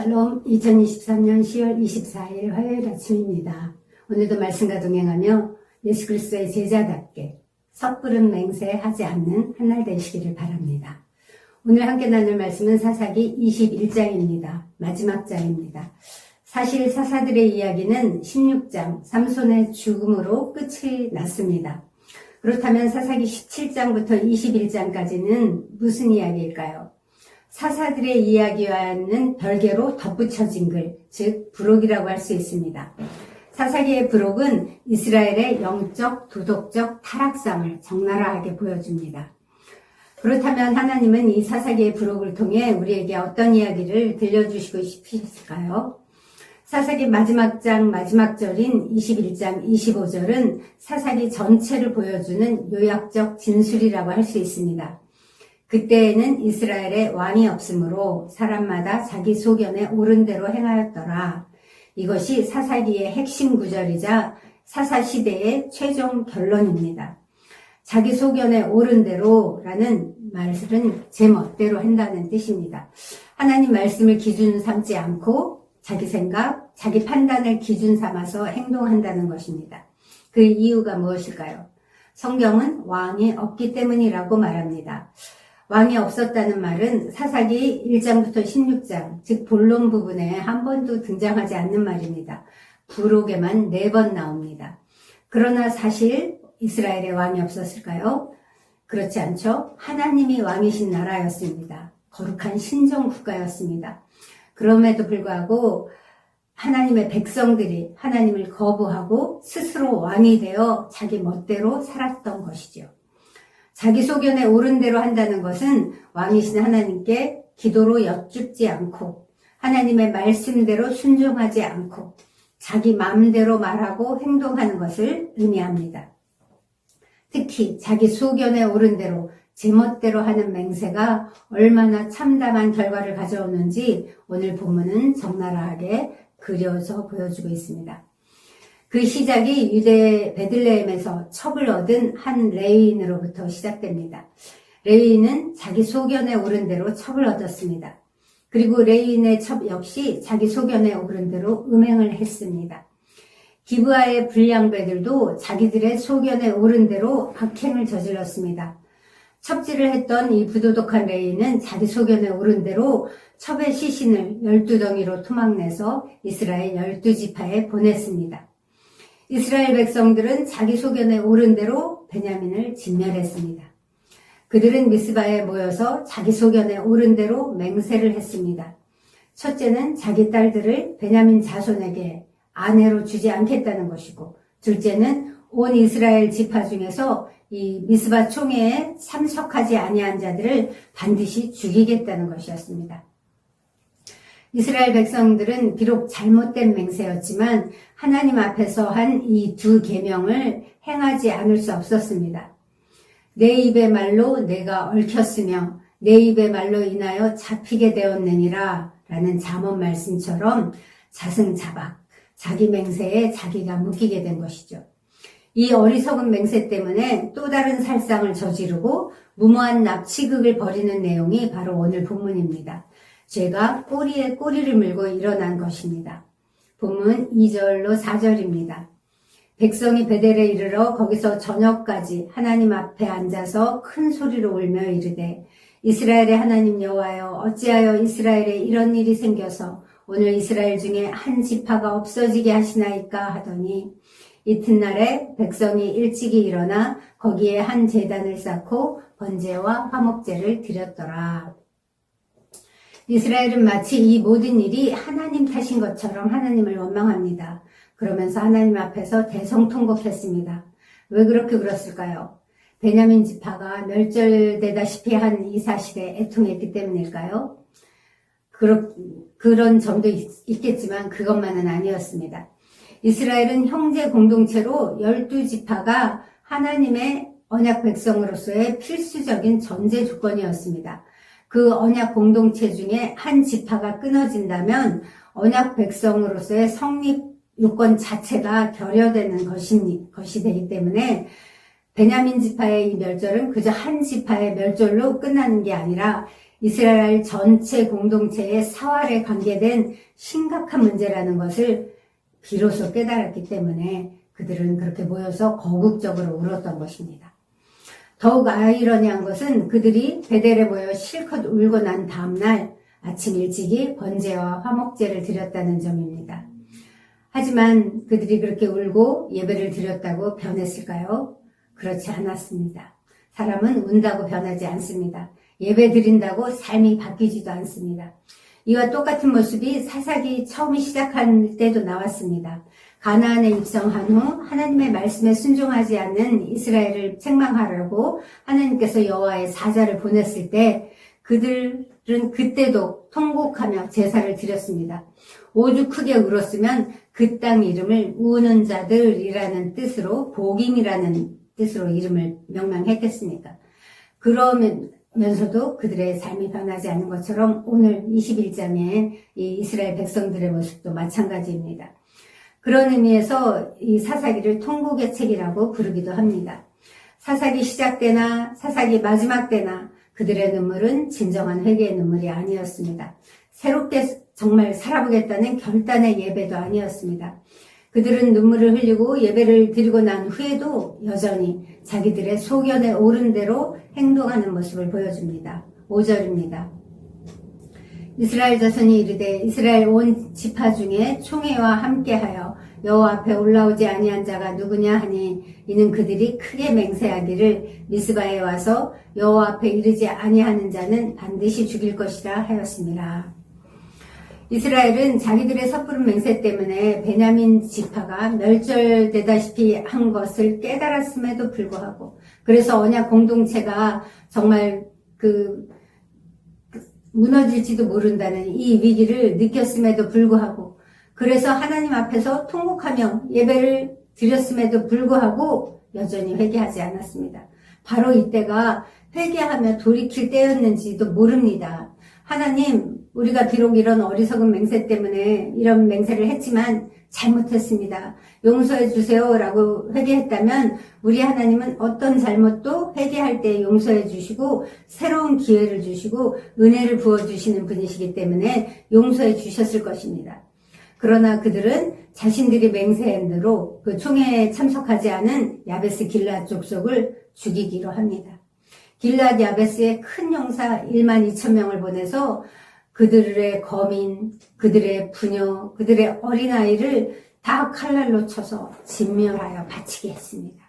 샬롬. 2023년 10월 24일 화요일 아침입니다. 오늘도 말씀과 동행하며 예수 그리스도의 제자답게 섣부른 맹세하지 않는 한 날 되시기를 바랍니다. 오늘 함께 나눌 말씀은 사사기 21장입니다. 마지막 장입니다. 사실 사사들의 이야기는 16장 삼손의 죽음으로 끝이 났습니다. 그렇다면 사사기 17장부터 21장까지는 무슨 이야기일까요? 사사들의 이야기와는 별개로 덧붙여진 글, 즉 부록이라고 할 수 있습니다. 사사기의 부록은 이스라엘의 영적, 도덕적 타락상을 적나라하게 보여줍니다. 그렇다면 하나님은 이 사사기의 부록을 통해 우리에게 어떤 이야기를 들려주시고 싶으실까요? 사사기 마지막 장 마지막 절인 21장 25절은 사사기 전체를 보여주는 요약적 진술이라고 할 수 있습니다. 그때에는 이스라엘에 왕이 없으므로 사람마다 자기 소견에 옳은 대로 행하였더라. 이것이 사사기의 핵심 구절이자 사사시대의 최종 결론입니다. 자기 소견에 옳은 대로라는 말은 제 멋대로 한다는 뜻입니다. 하나님 말씀을 기준 삼지 않고 자기 생각, 자기 판단을 기준 삼아서 행동한다는 것입니다. 그 이유가 무엇일까요? 성경은 왕이 없기 때문이라고 말합니다. 왕이 없었다는 말은 사사기 1장부터 16장, 즉 본론 부분에 한 번도 등장하지 않는 말입니다. 부록에만 4번 나옵니다. 그러나 사실 이스라엘에 왕이 없었을까요? 그렇지 않죠. 하나님이 왕이신 나라였습니다. 거룩한 신정 국가였습니다. 그럼에도 불구하고 하나님의 백성들이 하나님을 거부하고 스스로 왕이 되어 자기 멋대로 살았던 것이죠. 자기 소견에 옳은 대로 한다는 것은 왕이신 하나님께 기도로 여쭙지 않고 하나님의 말씀대로 순종하지 않고 자기 마음대로 말하고 행동하는 것을 의미합니다. 특히 자기 소견에 옳은 대로 제멋대로 하는 맹세가 얼마나 참담한 결과를 가져오는지 오늘 본문은 적나라하게 그려서 보여주고 있습니다. 그 시작이 유대 베들레헴에서 첩을 얻은 한 레위인으로부터 시작됩니다. 레위인은 자기 소견에 옳은 대로 첩을 얻었습니다. 그리고 레위인의 첩 역시 자기 소견에 옳은 대로 음행을 했습니다. 기브아의 불량배들도 자기들의 소견에 옳은 대로 악행을 저질렀습니다. 첩질을 했던 이 부도덕한 레위인은 자기 소견에 옳은 대로 첩의 시신을 12덩이로 토막내서 이스라엘 12지파에 보냈습니다. 이스라엘 백성들은 자기 소견에 옳은 대로 베냐민을 진멸했습니다. 그들은 미스바에 모여서 자기 소견에 옳은 대로 맹세를 했습니다. 첫째는 자기 딸들을 베냐민 자손에게 아내로 주지 않겠다는 것이고, 둘째는 온 이스라엘 지파 중에서 이 미스바 총회에 참석하지 아니한 자들을 반드시 죽이겠다는 것이었습니다. 이스라엘 백성들은 비록 잘못된 맹세였지만 하나님 앞에서 한 이 두 계명을 행하지 않을 수 없었습니다. 내 입의 말로 내가 얽혔으며 내 입의 말로 인하여 잡히게 되었느니라 라는 잠언 말씀처럼 자승자박, 자기 맹세에 자기가 묶이게 된 것이죠. 이 어리석은 맹세 때문에 또 다른 살상을 저지르고 무모한 납치극을 벌이는 내용이 바로 오늘 본문입니다. 죄가 꼬리에 꼬리를 물고 일어난 것입니다. 본문 2절로 4절입니다. 백성이 베델에 이르러 거기서 저녁까지 하나님 앞에 앉아서 큰 소리로 울며 이르되 이스라엘의 하나님 여호와여 어찌하여 이스라엘에 이런 일이 생겨서 오늘 이스라엘 중에 한 지파가 없어지게 하시나이까 하더니 이튿날에 백성이 일찍이 일어나 거기에 한 제단을 쌓고 번제와 화목제를 드렸더라. 이스라엘은 마치 이 모든 일이 하나님 탓인 것처럼 하나님을 원망합니다. 그러면서 하나님 앞에서 대성통곡했습니다. 왜 그렇게 그랬을까요? 베냐민 지파가 멸절되다시피 한 이 사실에 애통했기 때문일까요? 그런 점도 있겠지만 그것만은 아니었습니다. 이스라엘은 형제 공동체로 12지파가 하나님의 언약 백성으로서의 필수적인 전제 조건이었습니다. 그 언약 공동체 중에 한 지파가 끊어진다면 언약 백성으로서의 성립 요건 자체가 결여되는 것이 되기 때문에 베냐민 지파의 이 멸절은 그저 한 지파의 멸절로 끝나는 게 아니라 이스라엘 전체 공동체의 사활에 관계된 심각한 문제라는 것을 비로소 깨달았기 때문에 그들은 그렇게 모여서 거국적으로 울었던 것입니다. 더욱 아이러니한 것은 그들이 베델에 모여 실컷 울고 난 다음날 아침 일찍이 번제와 화목제를 드렸다는 점입니다. 하지만 그들이 그렇게 울고 예배를 드렸다고 변했을까요? 그렇지 않았습니다. 사람은 운다고 변하지 않습니다. 예배 드린다고 삶이 바뀌지도 않습니다. 이와 똑같은 모습이 사사기 처음 시작할 때도 나왔습니다. 가나안에 입성한 후 하나님의 말씀에 순종하지 않는 이스라엘을 책망하려고 하나님께서 여호와의 사자를 보냈을 때 그들은 그때도 통곡하며 제사를 드렸습니다. 오죽 크게 울었으면 그 땅 이름을 우는 자들이라는 뜻으로 복임이라는 뜻으로 이름을 명명했겠습니까? 그러면서도 그들의 삶이 변하지 않는 것처럼 오늘 21장의 이 이스라엘 백성들의 모습도 마찬가지입니다. 그런 의미에서 이 사사기를 통곡의 책이라고 부르기도 합니다. 사사기 시작 때나 사사기 마지막 때나 그들의 눈물은 진정한 회개의 눈물이 아니었습니다. 새롭게 정말 살아보겠다는 결단의 예배도 아니었습니다. 그들은 눈물을 흘리고 예배를 드리고 난 후에도 여전히 자기들의 소견에 오른 대로 행동하는 모습을 보여줍니다. 5절입니다. 이스라엘 자손이 이르되 이스라엘 온 지파 중에 총회와 함께하여 여호와 앞에 올라오지 아니한 자가 누구냐 하니 이는 그들이 크게 맹세하기를 미스바에 와서 여호와 앞에 이르지 아니하는 자는 반드시 죽일 것이라 하였습니다. 이스라엘은 자기들의 섣부른 맹세 때문에 베냐민 지파가 멸절되다시피 한 것을 깨달았음에도 불구하고 그래서 언약 공동체가 정말 무너질지도 모른다는 이 위기를 느꼈음에도 불구하고 그래서 하나님 앞에서 통곡하며 예배를 드렸음에도 불구하고 여전히 회개하지 않았습니다. 바로 이때가 회개하며 돌이킬 때였는지도 모릅니다. 하나님, 우리가 비록 이런 어리석은 맹세 때문에 이런 맹세를 했지만 잘못했습니다. 용서해 주세요 라고 회개했다면 우리 하나님은 어떤 잘못도 회개할 때 용서해 주시고 새로운 기회를 주시고 은혜를 부어주시는 분이시기 때문에 용서해 주셨을 것입니다. 그러나 그들은 자신들이 맹세한 대로 그 총회에 참석하지 않은 야베스 길앗 족속을 죽이기로 합니다. 길앗 야베스의 큰 용사 1만 2천 명을 보내서 그들의 거민, 그들의 부녀, 그들의 어린아이를 다 칼날로 쳐서 진멸하여 바치게 했습니다.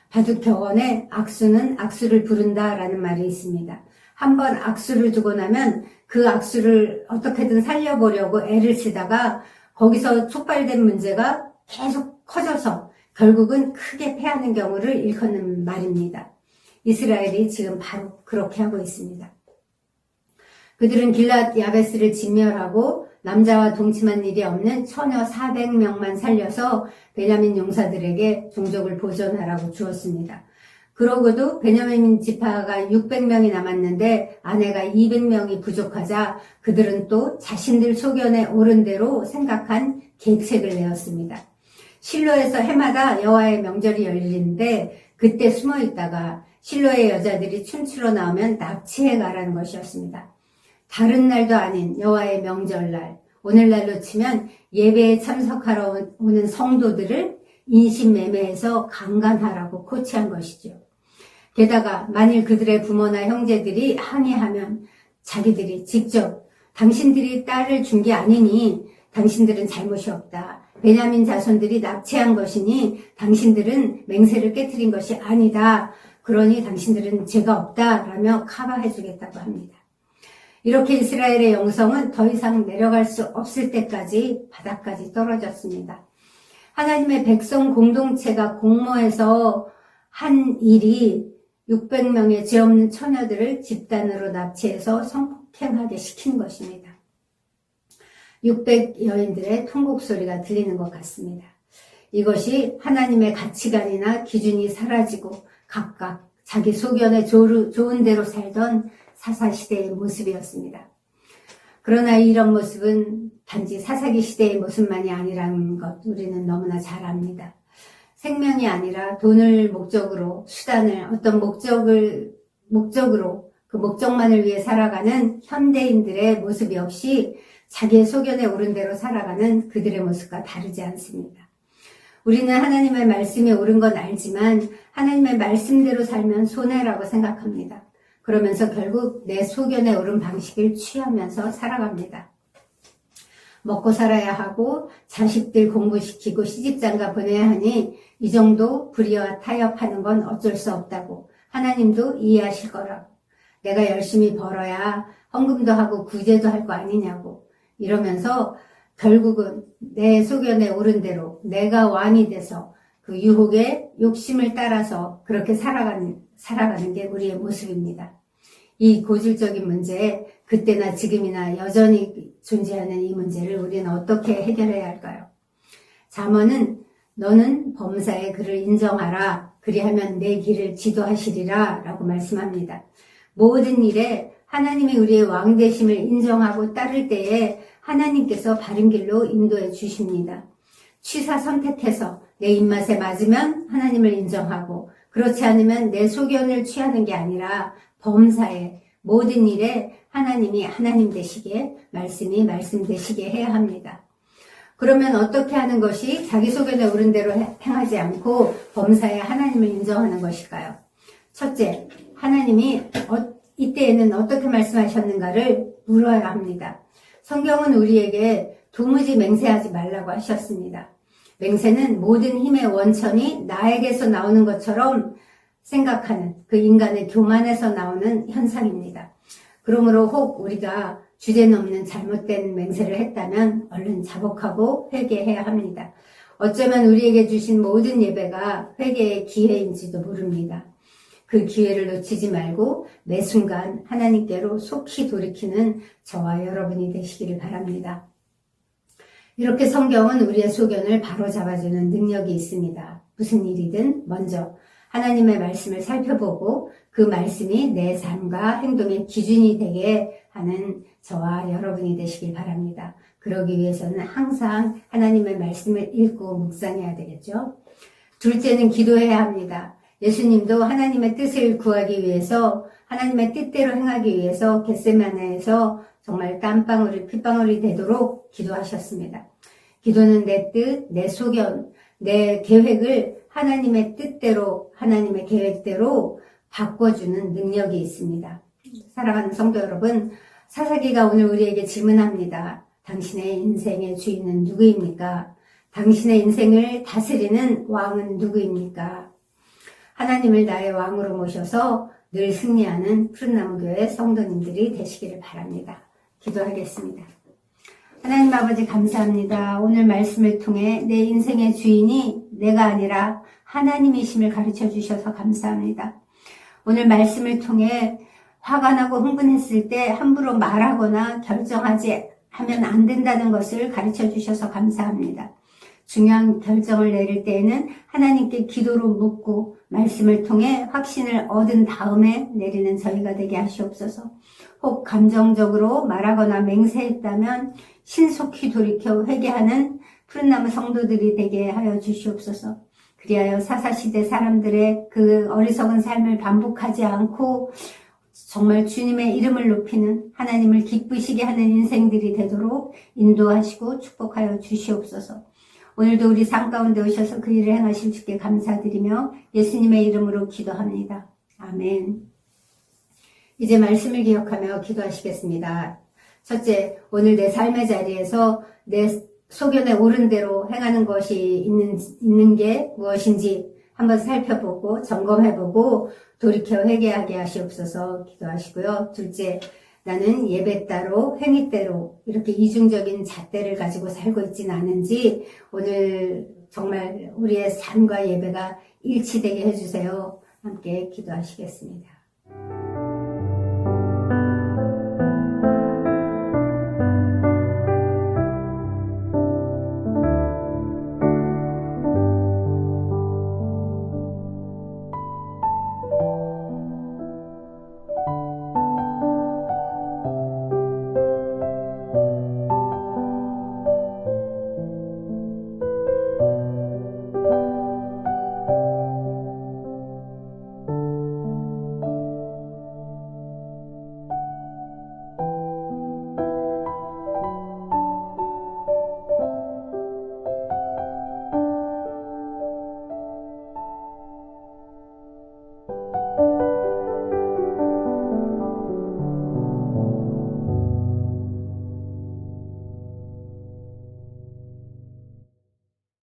바둑격언에 악수는 악수를 부른다라는 말이 있습니다. 한번 악수를 두고 나면 그 악수를 어떻게든 살려보려고 애를 쓰다가 거기서 촉발된 문제가 계속 커져서 결국은 크게 패하는 경우를 일컫는 말입니다. 이스라엘이 지금 바로 그렇게 하고 있습니다. 그들은 길앗 야베스를 진멸하고 남자와 동침한 일이 없는 처녀 400명만 살려서 베냐민 용사들에게 종족을 보존하라고 주었습니다. 그러고도 베냐민 지파가 600명이 남았는데 아내가 200명이 부족하자 그들은 또 자신들 소견에 오른 대로 생각한 계책을 내었습니다. 실로에서 해마다 여호와의 명절이 열리는데 그때 숨어 있다가 실로의 여자들이 춤추러 나오면 납치해 가라는 것이었습니다. 다른 날도 아닌 여호와의 명절날, 오늘날로 치면 예배에 참석하러 오는 성도들을 인신매매해서 강간하라고 코치한 것이죠. 게다가 만일 그들의 부모나 형제들이 항의하면 자기들이 직접 당신들이 딸을 준 게 아니니 당신들은 잘못이 없다. 베냐민 자손들이 납치한 것이니 당신들은 맹세를 깨트린 것이 아니다. 그러니 당신들은 죄가 없다라며 커버해 주겠다고 합니다. 이렇게 이스라엘의 영성은 더 이상 내려갈 수 없을 때까지 바닥까지 떨어졌습니다. 하나님의 백성 공동체가 공모해서 한 일이 600명의 죄 없는 처녀들을 집단으로 납치해서 성폭행하게 시킨 것입니다. 600 여인들의 통곡 소리가 들리는 것 같습니다. 이것이 하나님의 가치관이나 기준이 사라지고 각각 자기 소견에 좋은 대로 살던 사사시대의 모습이었습니다. 그러나 이런 모습은 단지 사사기 시대의 모습만이 아니라는 것 우리는 너무나 잘 압니다. 생명이 아니라 돈을 목적으로 수단을 어떤 목적으로 그 목적만을 위해 살아가는 현대인들의 모습이 없이 자기의 소견에 오른 대로 살아가는 그들의 모습과 다르지 않습니다. 우리는 하나님의 말씀이 옳은 건 알지만 하나님의 말씀대로 살면 손해라고 생각합니다. 그러면서 결국 내 소견에 오른 방식을 취하면서 살아갑니다. 먹고 살아야 하고 자식들 공부시키고 시집장가 보내야 하니 이 정도 불의와 타협하는 건 어쩔 수 없다고 하나님도 이해하실 거라고, 내가 열심히 벌어야 헌금도 하고 구제도 할 거 아니냐고 이러면서 결국은 내 소견에 오른 대로 내가 왕이 돼서 그 유혹의 욕심을 따라서 그렇게 살아가는 게 우리의 모습입니다. 이 고질적인 문제에 그때나 지금이나 여전히 존재하는 이 문제를 우리는 어떻게 해결해야 할까요? 잠언은 너는 범사의 그를 인정하라. 그리하면 내 길을 지도하시리라 라고 말씀합니다. 모든 일에 하나님이 우리의 왕 되심을 인정하고 따를 때에 하나님께서 바른 길로 인도해 주십니다. 취사 선택해서 내 입맛에 맞으면 하나님을 인정하고 그렇지 않으면 내 소견을 취하는 게 아니라 범사에 모든 일에 하나님이 하나님 되시게, 말씀이 말씀 되시게 해야 합니다. 그러면 어떻게 하는 것이 자기 소견에 오른 대로 행하지 않고 범사에 하나님을 인정하는 것일까요? 첫째, 하나님이 이때에는 어떻게 말씀하셨는가를 물어야 합니다. 성경은 우리에게 도무지 맹세하지 말라고 하셨습니다. 맹세는 모든 힘의 원천이 나에게서 나오는 것처럼 생각하는 그 인간의 교만에서 나오는 현상입니다. 그러므로 혹 우리가 주제넘는 잘못된 맹세를 했다면 얼른 자복하고 회개해야 합니다. 어쩌면 우리에게 주신 모든 예배가 회개의 기회인지도 모릅니다. 그 기회를 놓치지 말고 매 순간 하나님께로 속히 돌이키는 저와 여러분이 되시기를 바랍니다. 이렇게 성경은 우리의 소견을 바로 잡아주는 능력이 있습니다. 무슨 일이든 먼저 하나님의 말씀을 살펴보고 그 말씀이 내 삶과 행동의 기준이 되게 하는 저와 여러분이 되시길 바랍니다. 그러기 위해서는 항상 하나님의 말씀을 읽고 묵상해야 되겠죠. 둘째는 기도해야 합니다. 예수님도 하나님의 뜻을 구하기 위해서, 하나님의 뜻대로 행하기 위해서 겟세마네에서 정말 땀방울이 핏방울이 되도록 기도하셨습니다. 기도는 내 뜻, 내 소견, 내 계획을 하나님의 뜻대로, 하나님의 계획대로 바꿔주는 능력이 있습니다. 사랑하는 성도 여러분, 사사기가 오늘 우리에게 질문합니다. 당신의 인생의 주인은 누구입니까? 당신의 인생을 다스리는 왕은 누구입니까? 하나님을 나의 왕으로 모셔서 늘 승리하는 푸른나무교회 성도님들이 되시기를 바랍니다. 기도하겠습니다. 하나님 아버지 감사합니다. 오늘 말씀을 통해 내 인생의 주인이 내가 아니라 하나님이심을 가르쳐 주셔서 감사합니다. 오늘 말씀을 통해 화가 나고 흥분했을 때 함부로 말하거나 결정하지 하면 안 된다는 것을 가르쳐 주셔서 감사합니다. 중요한 결정을 내릴 때에는 하나님께 기도로 묻고 말씀을 통해 확신을 얻은 다음에 내리는 저희가 되게 하시옵소서. 혹 감정적으로 말하거나 맹세했다면 신속히 돌이켜 회개하는 푸른나무 성도들이 되게 하여 주시옵소서. 그리하여 사사시대 사람들의 그 어리석은 삶을 반복하지 않고 정말 주님의 이름을 높이는, 하나님을 기쁘시게 하는 인생들이 되도록 인도하시고 축복하여 주시옵소서. 오늘도 우리 삶 가운데 오셔서 그 일을 행하신 주께 감사드리며 예수님의 이름으로 기도합니다. 아멘. 이제 말씀을 기억하며 기도하시겠습니다. 첫째, 오늘 내 삶의 자리에서 내 소견에 옳은 대로 행하는 것이 있는 게 무엇인지 한번 살펴보고 점검해보고 돌이켜 회개하게 하시옵소서 기도하시고요. 둘째, 나는 예배 따로 행위 때로 이렇게 이중적인 잣대를 가지고 살고 있지는 않은지 오늘 정말 우리의 삶과 예배가 일치되게 해주세요. 함께 기도하시겠습니다.